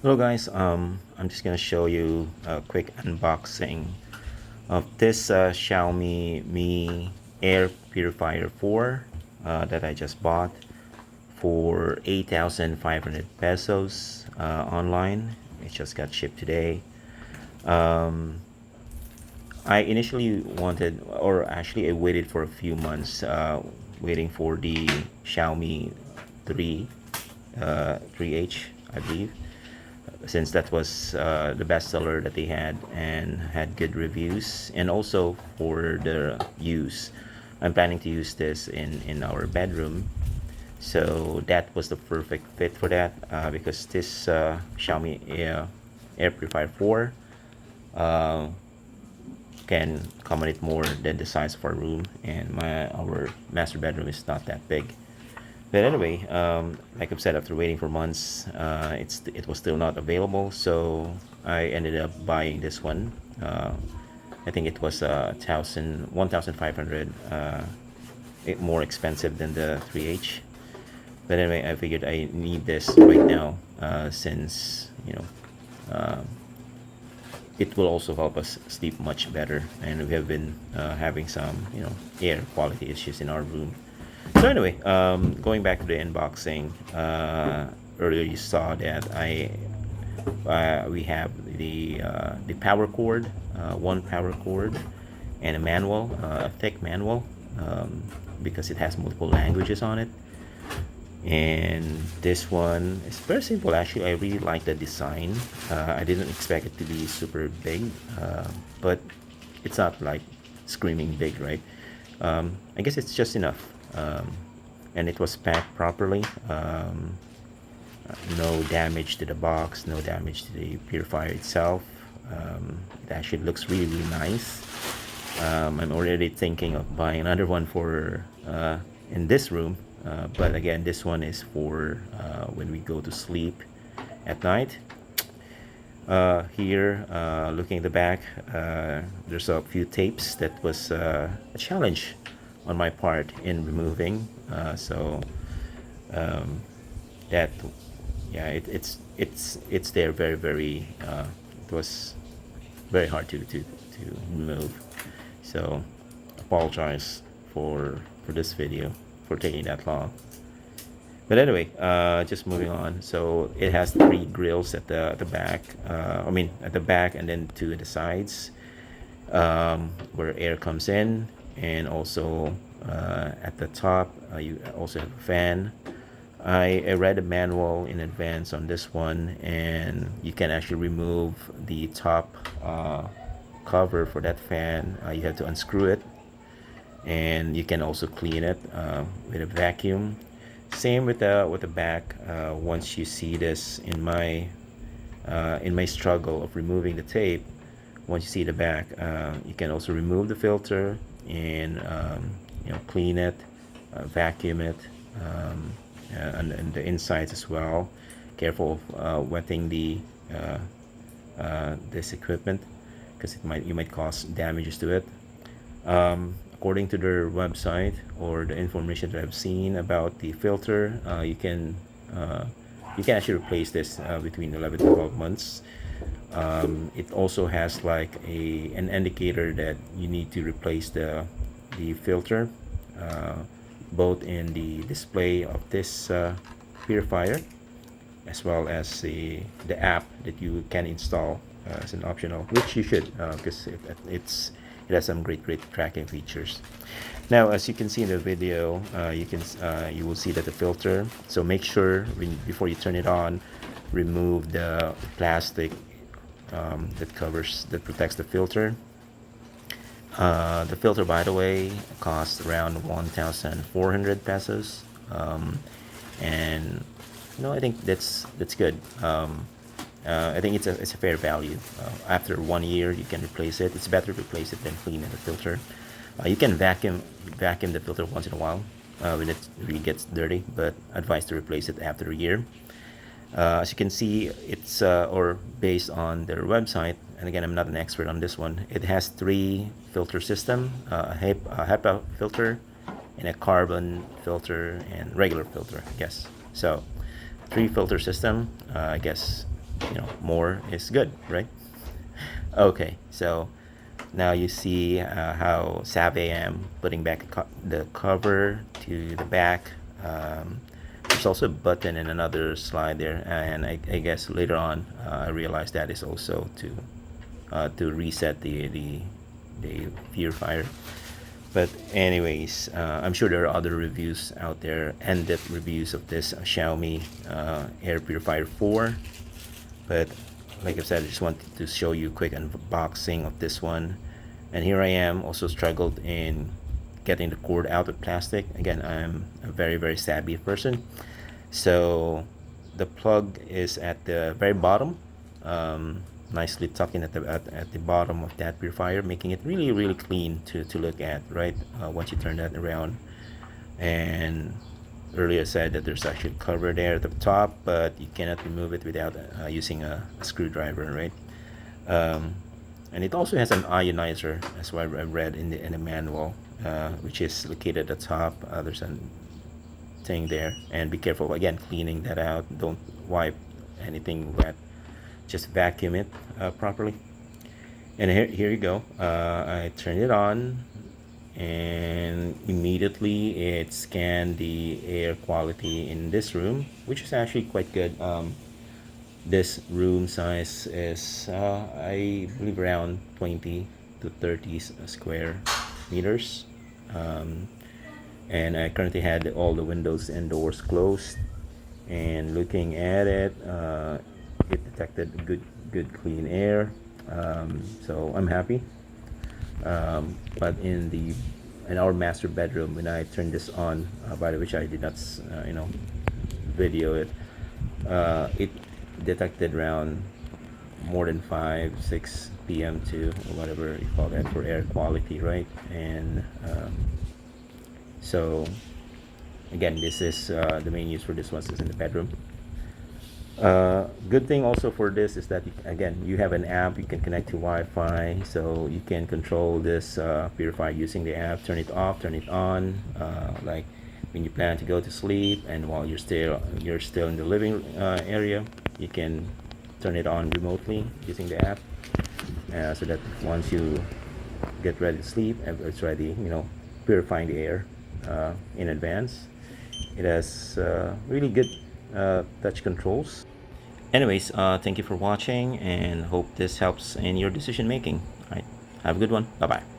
Hello guys, I'm just gonna show you a quick unboxing of this Xiaomi Mi Air Purifier 4 that I just bought for 8,500 pesos online. It just got shipped today. Um, I initially wanted, or actually I waited for a few months waiting for the Xiaomi 3 3H, I believe, since that was the bestseller that they had and had good reviews, and also for the use. I'm planning to use this in our bedroom, so that was the perfect fit for that because this Xiaomi Air Purifier 4 uh, can accommodate more than the size of our room, and our master bedroom is not that big. But anyway, like I've said, after waiting for months, it was still not available, so I ended up buying this one. I think it was 1,500 more expensive than the 3H. But anyway, I figured I need this right now since it will also help us sleep much better, and we have been having some air quality issues in our room. So anyway, going back to the unboxing, earlier you saw that we have the power cord, one power cord, and a manual, a thick manual, because it has multiple languages on it. And this one is very simple. Actually, I really like the design. I didn't expect it to be super big, but it's not like screaming big, right? I guess it's just enough. And it was packed properly. No damage to the box, no damage to the purifier itself. It actually looks really, really nice. I'm already thinking of buying another one for in this room, but again, this one is for when we go to sleep at night. Here, looking at the back, there's a few tapes that was a challenge on my part in removing. So um, that, yeah, it's there very, very. It was very hard to remove. So apologize for this video for taking that long. But anyway, just moving on. So it has three grills at the back. I mean, at the back, and then two at the sides, where air comes in, and also at the top, you also have a fan. I read the manual in advance on this one, and you can actually remove the top cover for that fan. You have to unscrew it, and you can also clean it with a vacuum. Same with the back. Once you see this in my struggle of removing the tape, once you see the back, you can also remove the filter and clean it, vacuum it, and the insides as well. Careful of wetting the this equipment, because you might cause damages to it. According to their website, or the information that I've seen about the filter, you can actually replace this between 11 to 12 months. It also has like an indicator that you need to replace the filter, both in the display of this purifier, as well as the app that you can install as an optional, which you should, because it has some great tracking features. Now, as you can see in the video, you will see that the filter. So make sure before you turn it on, remove the plastic that protects the filter. The filter, by the way, costs around 1,400 pesos, and I think that's good. I think it's a fair value. After 1 year, you can replace it. It's better to replace it than cleaning the filter. You can vacuum the filter once in a while when it really gets dirty, but advise to replace it after a year. As you can see, it's or based on their website, and again, I'm not an expert on this one. It has three filter system: a HEPA filter, and a carbon filter, and regular filter, I guess. So, three filter system. I guess more is good, right? Okay, so now you see how savvy I am putting back the cover to the back. There's also a button in another slide there, and I guess later on I realized that is also to reset the purifier. But anyways, I'm sure there are other reviews out there, in-depth reviews of this Xiaomi Air Purifier 4. But like I said, I just wanted to show you a quick unboxing of this one. And here I am, also struggled in getting the cord out of plastic. Again, I'm a very savvy person. So the plug is at the very bottom, nicely tucked in at the bottom of that purifier, making it really clean to look at, right? Once you turn that around. And earlier said that there's actually a cover there at the top, but you cannot remove it without using a screwdriver, right? And it also has an ionizer, as what I read in the manual, which is located at the top. There's a thing there, and be careful again cleaning that out. Don't wipe anything wet, just vacuum it properly. And here you go. I turned it on, and immediately it scanned the air quality in this room, which is actually quite good. This room size is I believe around 20 to 30 square meters, and I currently had all the windows and doors closed, and looking at it, it detected good clean air, so I'm happy. But in our master bedroom, when I turned this on, by which I did not video it, it detected around more than 5 6 p.m. to whatever you call that for air quality, right? And so again, this is the main use for this one is in the bedroom. Good thing also for this is that again, you have an app. You can connect to Wi-Fi, so you can control this purifier using the app. Turn it off, turn it on, like when you plan to go to sleep, and while you're still in the living area, you can turn it on remotely using the app, so that once you get ready to sleep, it's ready, purifying the air in advance. It has really good touch controls. Anyways, thank you for watching, and hope this helps in your decision making. All right, have a good one. Bye bye.